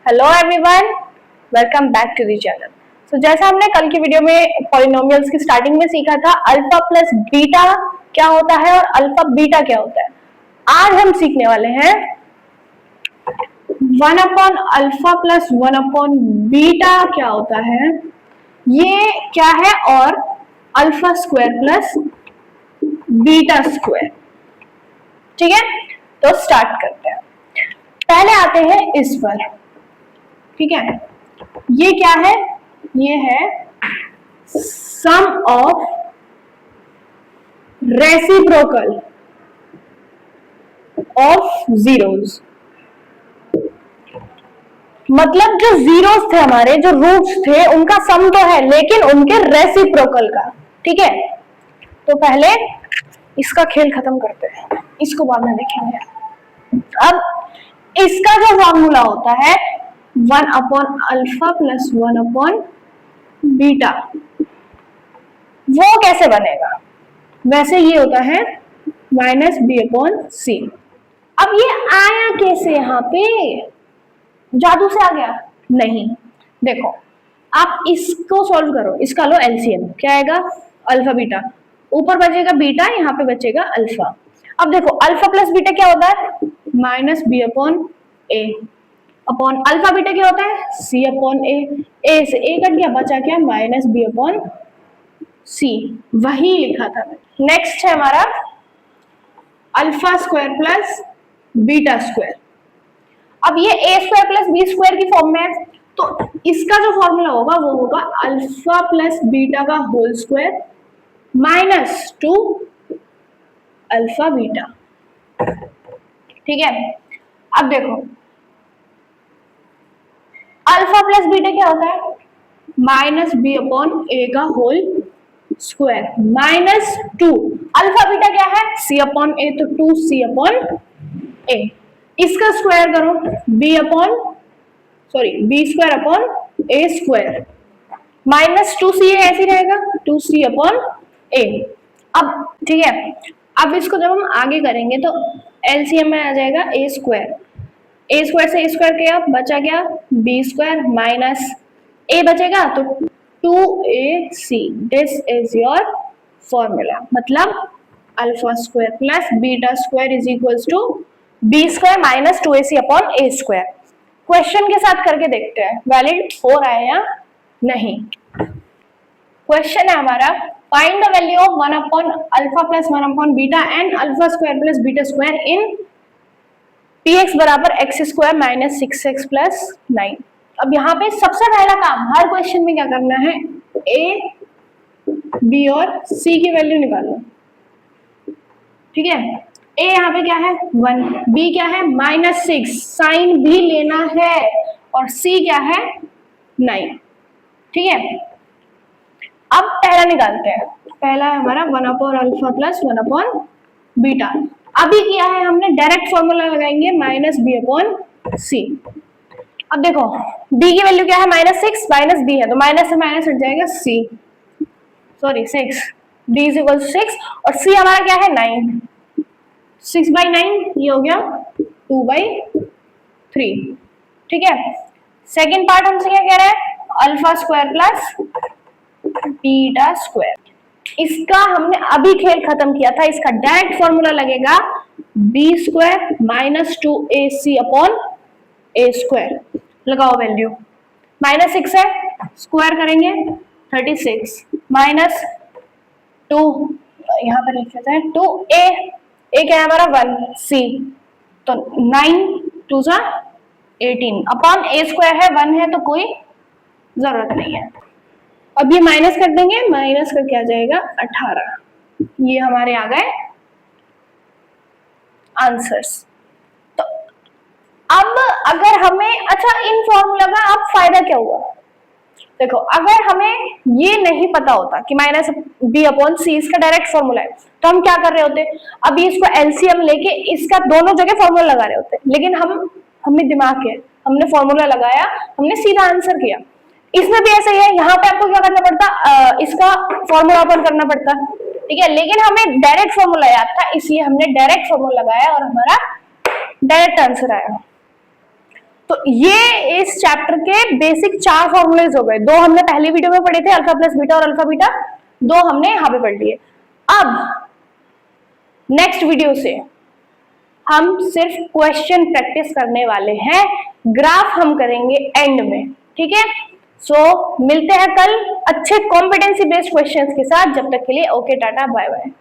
Hello everyone, welcome back to the channel. तो जैसा हमने कल की वीडियो में पॉलिनोमियल्स की स्टार्टिंग में सीखा था, अल्फा प्लस बीटा क्या होता है और अल्फा बीटा क्या होता है। आज हम सीखने वाले हैं 1 upon alpha plus 1 upon beta क्या होता है, ये क्या है, और alpha square plus beta square. ठीक है, तो स्टार्ट करते हैं। पहले आते हैं इस पर। ठीक है, ये क्या है, ये है सम ऑफ रेसिप्रोकल ऑफ जीरोस। मतलब जो जीरोस थे हमारे, जो रूट्स थे, उनका सम तो है लेकिन उनके रेसिप्रोकल का। ठीक है, तो पहले इसका खेल खत्म करते हैं, इसको बाद में देखेंगे। अब इसका जो फॉर्मूला होता है 1 upon alpha plus 1 upon beta, वो कैसे बनेगा? वैसे ये होता है माइनस बी अपॉन सी। अब ये आया कैसे यहाँ पे? जादू से आ गया? नहीं, देखो आप इसको सॉल्व करो, इसका लो एलसीएम, क्या आएगा? अल्फा बीटा, ऊपर बचेगा बीटा, यहाँ पे बचेगा अल्फा। अब देखो अल्फा प्लस बीटा क्या होता है? माइनस बी अपॉन ए अपॉन अल्फा बीटा क्या होता है? सी अपॉन ए। ए से ए कट गया, बचा क्या? Minus B upon C. वही लिखा था। नेक्स्ट है हमारा alpha square plus beta square. अब ये A square plus B square की फॉर्म में है, तो इसका जो फॉर्मूला होगा वो होगा अल्फा प्लस बीटा का whole square minus 2 alpha beta. ठीक है, अब देखो अल्फा प्लस बीटा क्या होता है? माइनस बी अपॉन ए का whole square minus 2 alpha beta क्या है? सी अपॉन ए, तो 2 सी अपॉन ए। इसका स्क्वायर करो, B square upon A square minus 2 सी ऐसे रहेगा, 2 सी अपॉन ए। अब ठीक है, अब इसको जब हम आगे करेंगे तो एलसीएम में आ जाएगा ए स्क्वायर से ए स्क्वायर किया, बचा गया बी स्क्वायर माइनस ए बचेगा तो 2ac। This is your formula. मतलब alpha square plus beta square is equals to B square minus 2ac upon A square. Question के साथ करके देखते हैं वैलिड हो रहा है या नहीं। क्वेश्चन है हमारा, find the value of 1 upon alpha plus 1 upon beta and alpha square plus beta square in px बराबर x square minus 6x plus 9। अब यहाँ पे सबसे पहला काम हर क्वेश्चन में क्या करना है? ए, बी और सी की वैल्यू निकालना। ठीक है, ए यहाँ पे क्या है? 1, बी क्या है? -6, साइन भी लेना है, और सी क्या है? 9। ठीक है, अब पहला निकालते हैं। पहला है हमारा 1 upon alpha plus 1 upon beta. अभी किया है हमने, डायरेक्ट फॉर्मूला लगाएंगे माइनस बी अपॉन सी। अब देखो b की वैल्यू क्या है? -6 माइनस b है तो माइनस से माइनस हट जाएगा c, sorry 6, d is equal 6 और c हमारा क्या है? 9। 6/9 ये हो गया 2/3। ठीक है, सेकेंड पार्ट हमसे क्या कह रहा है? Alpha square plus beta square. इसका हमने अभी खेल खत्म किया था, इसका डायरेक्ट फॉर्मूला लगेगा B square minus 2ac upon A square. लगाओ वैल्यू, -6 है, स्क्वायर करेंगे 36 माइनस 2, यहाँ पर लिख लेते हैं 2a, ए क्या है हमारा? 1, c तो 9 2 सा 18 अपॉन ए स्क्वायर है, 1 है तो कोई जरूरत नहीं है। अब ये माइनस कर देंगे, माइनस करके आ जाएगा 18। ये हमारे आ गए आंसर्स। तो अब अगर हमें, अच्छा इन फॉर्मूला का अब फायदा क्या हुआ? देखो अगर हमें ये नहीं पता होता कि माइनस बी अपॉन सी इसका डायरेक्ट फॉर्मूला है, तो हम क्या कर रहे होते? अभी इसको एलसीएम लेके इसका दोनों जगह फॉर्मूला लगा रहे होते, लेकिन हमें दिमाग है, हमने फॉर्मूला लगाया, हमने सीधा आंसर किया। इसमें भी ऐसा ही है, यहाँ पे आपको क्या करना पड़ता? इसका फॉर्मूला ओपन करना पड़ता। ठीक है, लेकिन हमें डायरेक्ट फॉर्मूला याद था, इसलिए हमने डायरेक्ट फॉर्मूला लगाया और हमारा डायरेक्ट आंसर आया। तो ये इस चैप्टर के बेसिक 4 फॉर्मूलेज हो गए। 2 हमने पहली वीडियो में पढ़े थे, अल्फा प्लस बीटा और अल्फा बीटा, 2 हमने यहां पे पढ़ लिए। अब नेक्स्ट वीडियो से हम सिर्फ क्वेश्चन प्रैक्टिस करने वाले हैं, ग्राफ हम करेंगे एंड में, ठीक है। सो मिलते हैं कल अच्छे कॉम्पिटेंसी बेस्ड क्वेश्चंस के साथ। जब तक के लिए ओके, टाटा, बाय बाय।